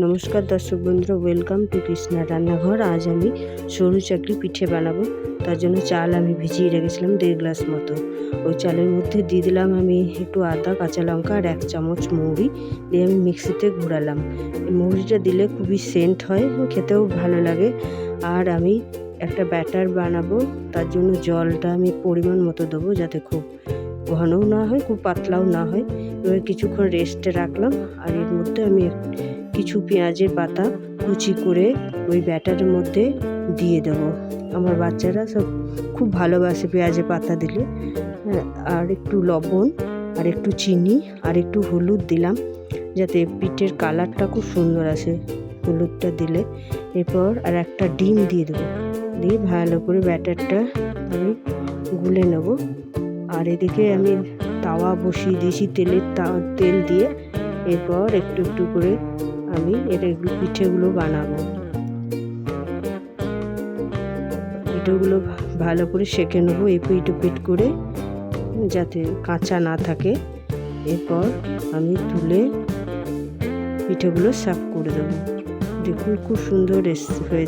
নমস্কার দর্শক বন্ধুরা, ওয়েলকাম টু কৃষ্ণা রান্নাঘর। আজ আমি সরু চাকরি পিঠে বানাবো। তার জন্য চাল আমি ভিজিয়ে রেখেছিলাম 1.5 গ্লাস মতো। ওই চালের মধ্যে দিয়ে দিলাম আমি একটু আদা, কাঁচা লঙ্কা আর 1 চামচ মৌরি দিয়ে আমি মিক্সিতে ঘোরালাম। এই মৌরিটা দিলে খুবই সেন্ট হয়, খেতেও ভালো লাগে। আর আমি একটা ব্যাটার বানাবো, তার জন্য জলটা আমি পরিমাণ মতো দেবো, যাতে খুব ঘনও না হয় খুব পাতলাও না হয়। এবার কিছুক্ষণ রেস্টে রাখলাম। আর এর মধ্যে আমি কিছু পেঁয়াজের পাতা কুচি করে ওই ব্যাটারের মধ্যে দিয়ে দেবো। আমার বাচ্চারা সব খুব ভালোবাসে পেঁয়াজের পাতা দিলে। আর একটু লবণ আর একটু চিনি আর একটু হলুদ দিলাম, যাতে পিঠের কালারটা খুব সুন্দর আসে হলুদটা দিলে। এরপর আর একটা ডিম দিয়ে দেবো, দিয়ে ভালো করে ব্যাটারটা আমি গুলে নেব। আর এদিকে আমি তাওয়া বসিয়ে দিয়েছি, তেল দিয়ে। এরপর একটু একটু করে আমি এগুলো পিঠেগুলো বানাবো। পিঠেগুলো ভালো করে সেঁকে নেবো এপিট ওপিট করে, যাতে কাঁচা না থাকে। এরপর আমি তুলে পিঠেগুলো সার্ভ করে দেবো। দেখুন খুব সুন্দর হয়েছে।